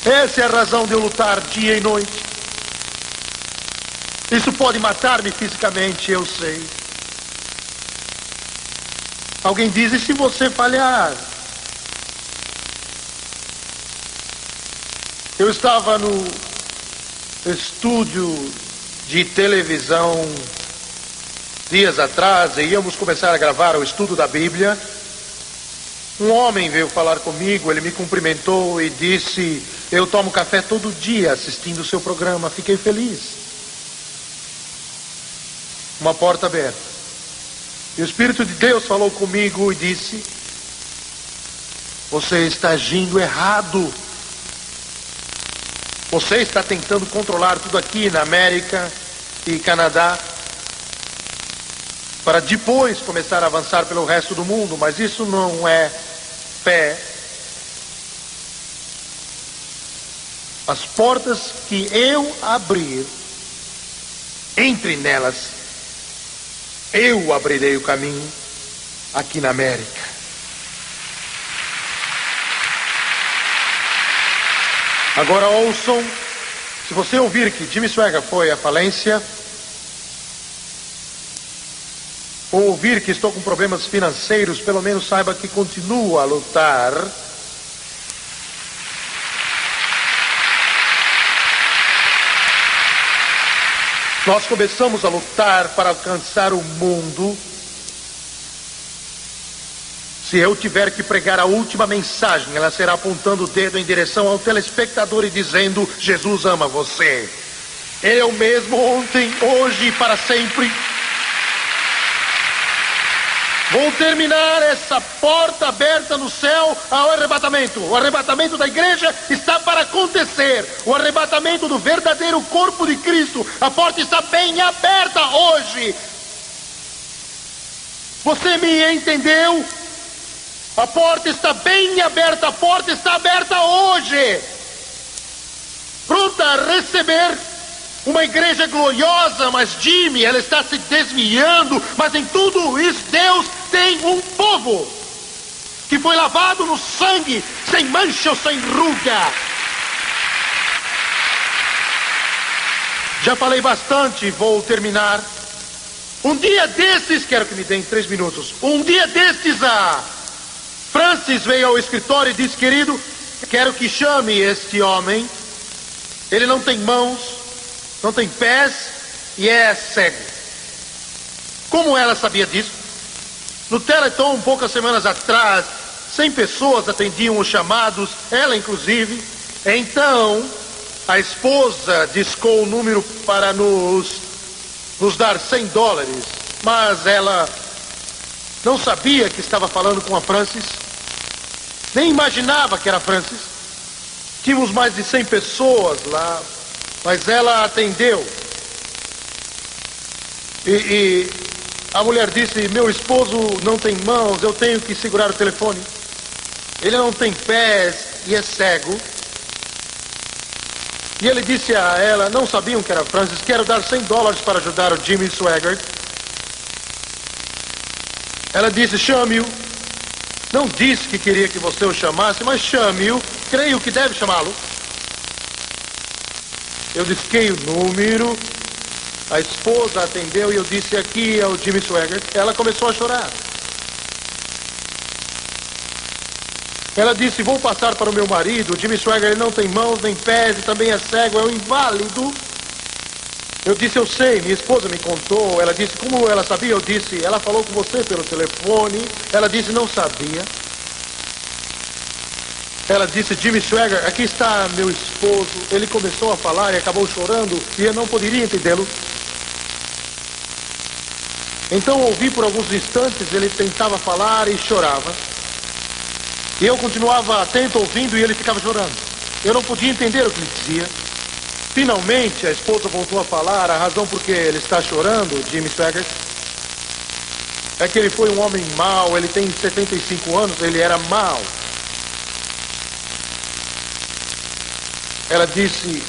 Essa é a razão de eu lutar dia e noite. Isso pode matar-me fisicamente, eu sei. Alguém diz, e se você falhar? Eu estava no estúdio de televisão dias atrás e íamos começar a gravar o estudo da Bíblia. Um homem veio falar comigo, ele me cumprimentou e disse, eu tomo café todo dia assistindo o seu programa, fiquei feliz. Uma porta aberta. E o Espírito de Deus falou comigo e disse, você está agindo errado. Você está tentando controlar tudo aqui na América e Canadá, para depois começar a avançar pelo resto do mundo, mas isso não é fé. As portas que eu abrir, entre nelas, eu abrirei o caminho aqui na América. Agora ouçam, se você ouvir que Jimmy Swaggart foi à falência, ou ouvir que estou com problemas financeiros, pelo menos saiba que continuo a lutar. Nós começamos a lutar para alcançar o mundo. Se eu tiver que pregar a última mensagem, ela será apontando o dedo em direção ao telespectador e dizendo, Jesus ama você. Eu mesmo, ontem, hoje e para sempre. Vou terminar essa porta aberta no céu ao arrebatamento. O arrebatamento da igreja está para acontecer. O arrebatamento do verdadeiro corpo de Cristo. A porta está bem aberta hoje. Você me entendeu? A porta está bem aberta. A porta está aberta hoje. Pronta a receber uma igreja gloriosa, mas Jimmy, ela está se desviando. Mas em tudo isso, Deus tem um povo que foi lavado no sangue, sem mancha ou sem ruga. Já falei bastante, vou terminar. Um dia destes, quero que me deem 3 minutos. Um dia destes, a Francis veio ao escritório e disse, querido, quero que chame este homem. Ele não tem mãos, não tem pés e é cego. Como ela sabia disso? No Teleton, poucas semanas atrás, 100 pessoas atendiam os chamados, ela inclusive. Então, a esposa discou o número para nos nos dar $100, mas ela não sabia que estava falando com a Francis, nem imaginava que era Francis. Tínhamos mais de 100 pessoas lá, mas ela atendeu. E a mulher disse: meu esposo não tem mãos, eu tenho que segurar o telefone. Ele não tem pés e é cego. E ele disse a ela, não sabiam que era Francis: quero dar $100 para ajudar o Jimmy Swaggart. Ela disse: chame-o. Não disse que queria que você o chamasse, mas chame-o. Creio que deve chamá-lo. Eu disquei o número. A esposa atendeu e eu disse: aqui é o Jimmy Swaggart. Ela começou a chorar. Ela disse: vou passar para o meu marido. O Jimmy Swaggart não tem mãos nem pés e também é cego, é um inválido. Eu disse: eu sei, minha esposa me contou. Ela disse: como ela sabia? Eu disse: ela falou com você pelo telefone. Ela disse: não sabia. Ela disse: Jimmy Swaggart, aqui está meu esposo. Ele começou a falar e acabou chorando e eu não poderia entendê-lo. Então ouvi por alguns instantes, ele tentava falar e chorava. E eu continuava atento, ouvindo, e ele ficava chorando. Eu não podia entender o que ele dizia. Finalmente, a esposa voltou a falar. A razão por que ele está chorando, Jimmy Swaggart, é que ele foi um homem mau. Ele tem 75 anos, ele era mau. Ela disse: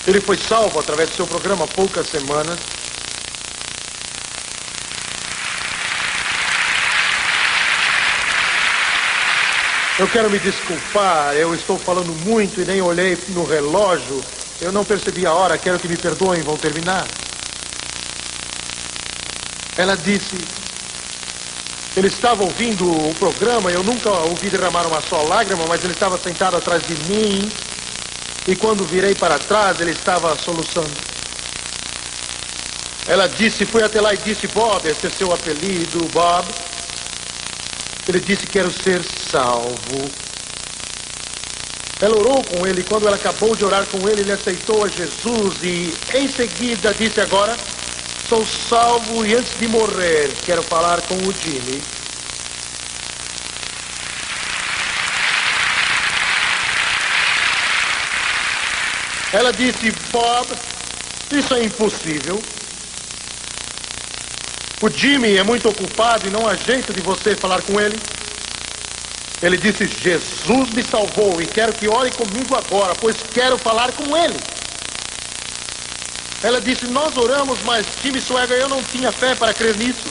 ele foi salvo através do seu programa há poucas semanas. Eu quero me desculpar, eu estou falando muito e nem olhei no relógio. Eu não percebi a hora, quero que me perdoem, vão terminar. Ela disse: ele estava ouvindo o programa, eu nunca ouvi derramar uma só lágrima, mas ele estava sentado atrás de mim. E quando virei para trás, ele estava soluçando. Ela disse, fui até lá e disse: Bob, esse é seu apelido, Bob. Ele disse: quero ser salvo. Ela orou com ele, e quando ela acabou de orar com ele, ele aceitou a Jesus e em seguida disse: agora sou salvo e antes de morrer quero falar com o Jimmy. Ela disse: Bob, isso é impossível. O Jimmy é muito ocupado e não há jeito de você falar com ele. Ele disse: Jesus me salvou e quero que ore comigo agora, pois quero falar com ele. Ela disse: nós oramos, mas Jimmy Swaggart, eu não tinha fé para crer nisso.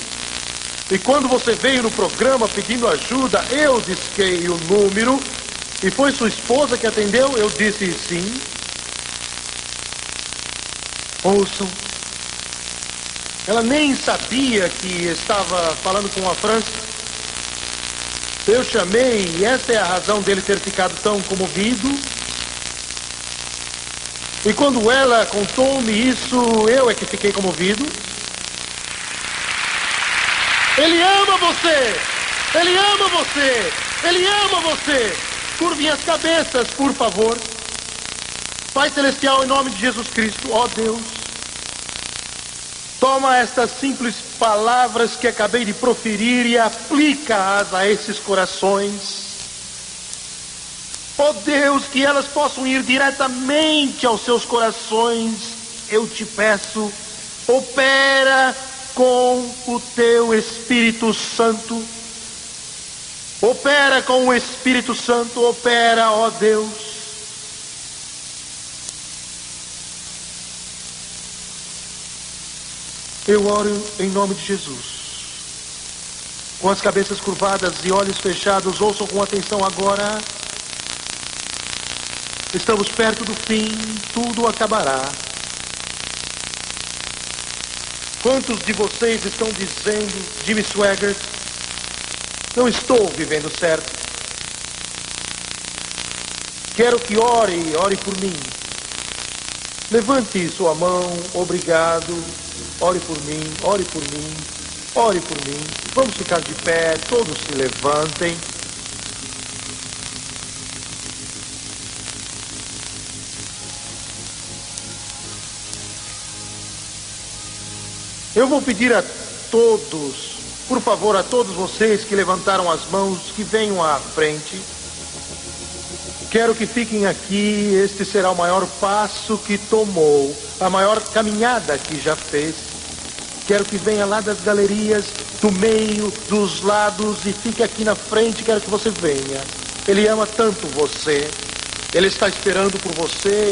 E quando você veio no programa pedindo ajuda, eu disquei o número e foi sua esposa que atendeu. Eu disse: sim. Ouçam. Ela nem sabia que estava falando com a Francis. Eu chamei e essa é a razão dele ter ficado tão comovido. E quando ela contou-me isso, eu é que fiquei comovido. Ele ama você! Ele ama você! Ele ama você! Curvem as cabeças, por favor. Pai Celestial, em nome de Jesus Cristo, ó Deus, toma estas simples palavras que acabei de proferir e aplica-as a esses corações. Ó Deus, que elas possam ir diretamente aos seus corações. Eu te peço, opera com o teu Espírito Santo. Opera com o Espírito Santo, opera, ó Deus. Eu oro em nome de Jesus. Com as cabeças curvadas e olhos fechados, ouçam com atenção agora. Estamos perto do fim, tudo acabará. Quantos de vocês estão dizendo: Jimmy Swaggart, não estou vivendo certo. Quero que ore por mim. Levante sua mão, obrigado. Ore por mim, ore por mim, ore por mim. Vamos ficar de pé, todos se levantem. Eu vou pedir a todos, por favor, a todos vocês que levantaram as mãos, que venham à frente. Quero que fiquem aqui. Este será o maior passo que tomou, a maior caminhada que já fez. Quero que venha lá das galerias, do meio, dos lados e fique aqui na frente. Quero que você venha. Ele ama tanto você. Ele está esperando por você.